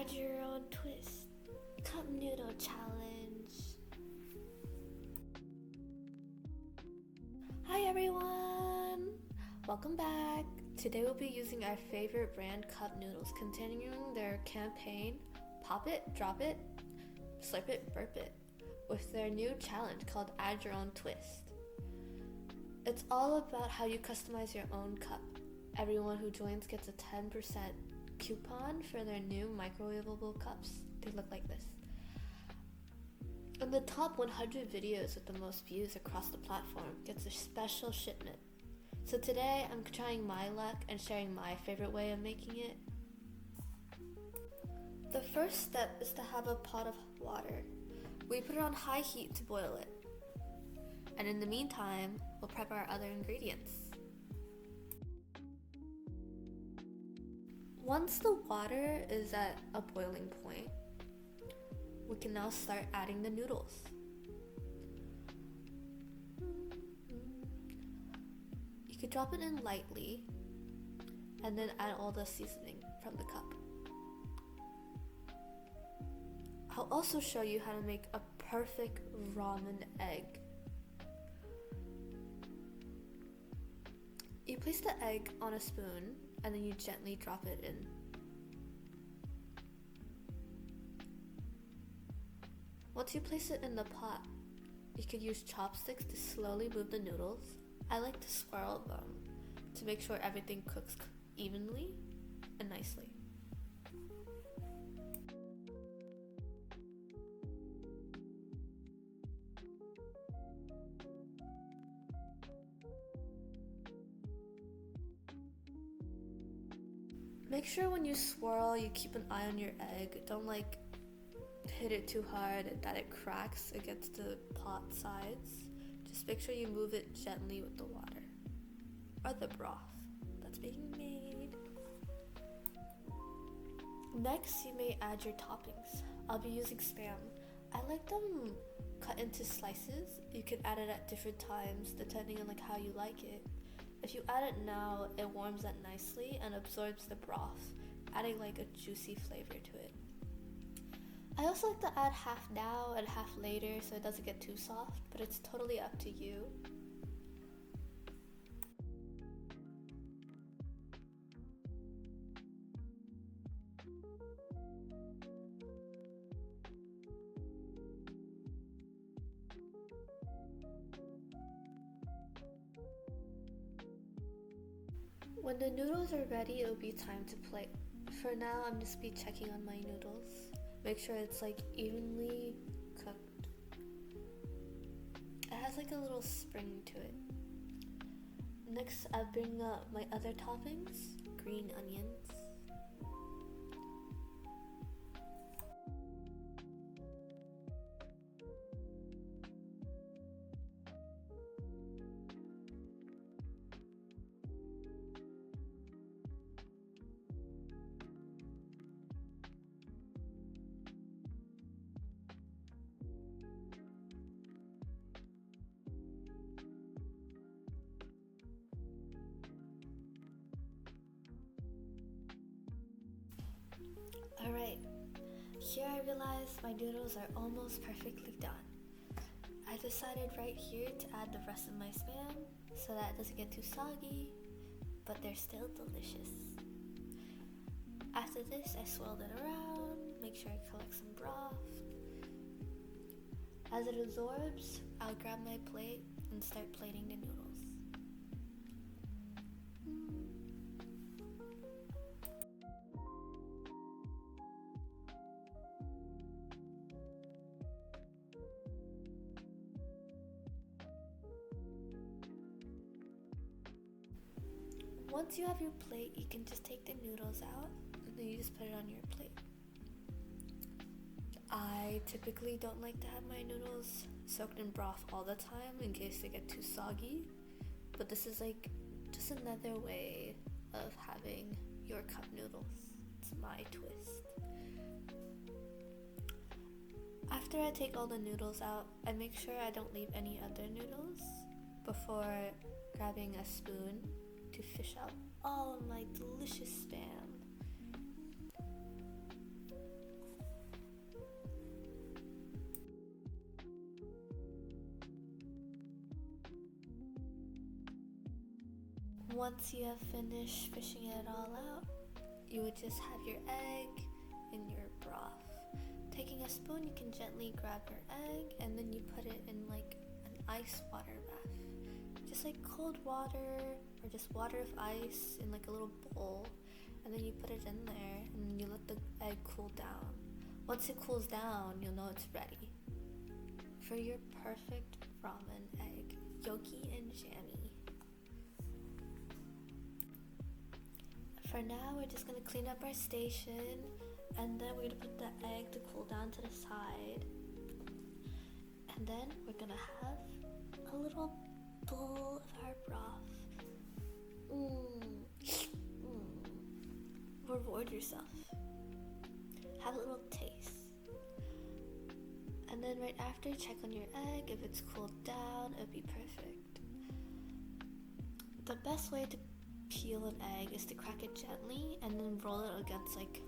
Add your own twist. Cup noodle challenge. Hi everyone! Welcome back. Today we'll be using our favorite brand cup noodles, continuing their campaign Pop It, Drop It, Slurp It, Burp It, with their new challenge called Add Your Own Twist. It's all about how you customize your own cup. Everyone who joins gets a 10% coupon for their new microwavable cups. They look like this. And the top 100 videos with the most views across the platform gets a special shipment. So today I'm trying my luck and sharing my favorite way of making it. The first step is to have a pot of water. We put it on high heat to boil it. And in the meantime, we'll prep our other ingredients. Once the water is at a boiling point, we can now start adding the noodles. You could drop it in lightly and then add all the seasoning from the cup. I'll also show you how to make a perfect ramen egg. You place the egg on a spoon and then you gently drop it in. Once you place it in the pot, you could use chopsticks to slowly move the noodles. I like to swirl them to make sure everything cooks evenly and nicely. Make sure when you swirl, you keep an eye on your egg. Don't hit it too hard that it cracks against the pot sides. Just make sure you move it gently with the water or the broth that's being made. Next, you may add your toppings. I'll be using Spam. I like them cut into slices. You can add it at different times depending on how you like it. If you add it now, it warms up nicely and absorbs the broth, adding a juicy flavor to it. I also like to add half now and half later so it doesn't get too soft, but it's totally up to you. When the noodles are ready, it'll be time to plate. For now, I'm just checking on my noodles. Make sure it's evenly cooked. It has a little spring to it. Next, I bring up my other toppings, green onions. Alright, here I realize my noodles are almost perfectly done. I decided right here to add the rest of my Spam so that it doesn't get too soggy, but they're still delicious. After this, I swirled it around, make sure I collect some broth. As it absorbs, I'll grab my plate and start plating the noodles. Once you have your plate, you can just take the noodles out and then you just put it on your plate. I typically don't like to have my noodles soaked in broth all the time in case they get too soggy, but this is just another way of having your cup noodles. It's my twist. After I take all the noodles out, I make sure I don't leave any other noodles before grabbing a spoon to fish out all of my delicious Spam. Once you have finished fishing it all out, you would just have your egg in your broth. Taking a spoon, you can gently grab your egg and then you put it in like an ice water bath. Just like cold water or just water with ice in like a little bowl, and then you put it in there and you let the egg cool down. Once it cools down, you'll know it's ready for your perfect ramen egg, yolky and jammy. For now, we're just gonna clean up our station, and then we're gonna put the egg to cool down to the side. And then we're gonna have a little bowl of our broth. Reward yourself. Have a little taste. And then right after, check on your egg. If it's cooled down, it'll be perfect. The best way to peel an egg is to crack it gently and then roll it against like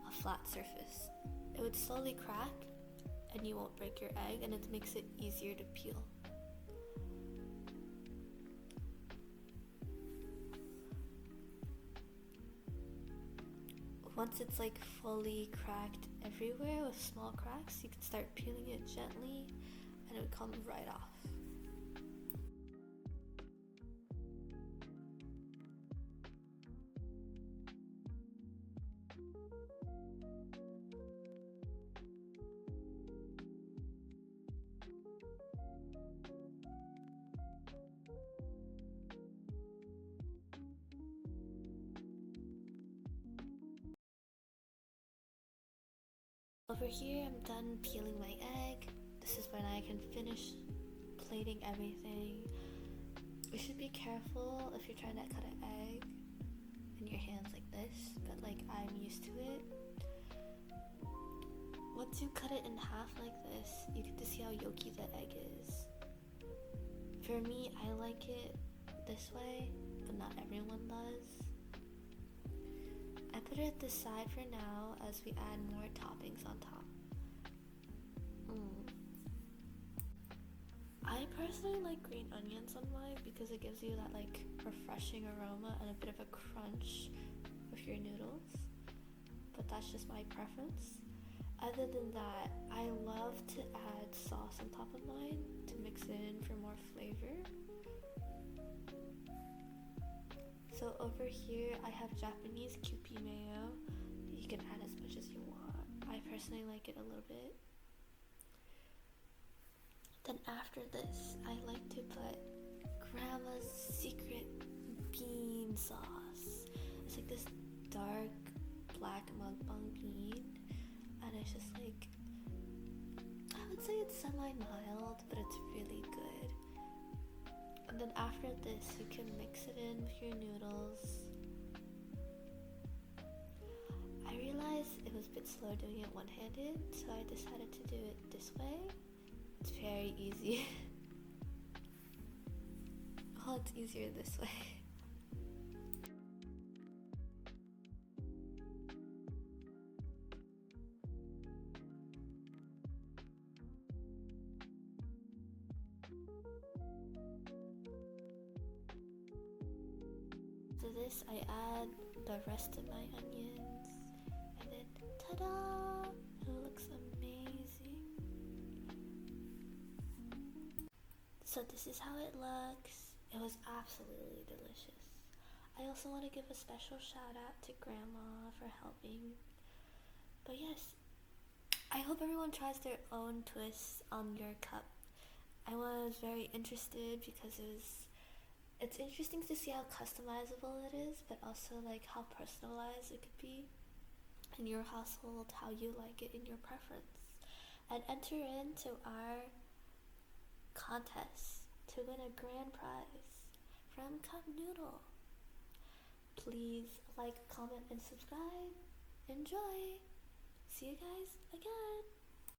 a flat surface. It would slowly crack and you won't break your egg, and it makes it easier to peel. Once it's like fully cracked everywhere with small cracks, you can start peeling it gently and it would come right off. Over here, I'm done peeling my egg. This is when I can finish plating everything. You should be careful if you're trying to cut an egg in your hands like this, but like I'm used to it. Once you cut it in half like this, you get to see how yolky the egg is. For me, I like it this way, but not everyone does. I put it at the side for now as we add more toppings on top. I personally like green onions on mine because it gives you that like refreshing aroma and a bit of a crunch with your noodles. But that's just my preference. Other than that, I love to add sauce on top of mine to mix it in for more flavor. So over here, I have Japanese Kewpie mayo. You can add as much as you want. I personally like it a little bit. Then after this, I like to put Grandma's secret bean sauce. It's like this dark black mukbang bean, and it's just like, I would say it's semi-mild, but it's really good. And then after this, you can mix it in with your noodles. I realized it was a bit slow doing it one-handed, so I decided to do it this way. It's very easy. Well, it's easier this way. To this, I add the rest of my onions, and then ta-da! It looks amazing. So this is how it looks. It was absolutely delicious. I also want to give a special shout out to Grandma for helping. But yes, I hope everyone tries their own twists on your cup. I was very interested because it's interesting to see how customizable it is, but also like how personalized it could be in your household, how you like it in your preference. And enter into our contest to win a grand prize from Cup Noodle. Please like, comment, and subscribe. Enjoy! See you guys again!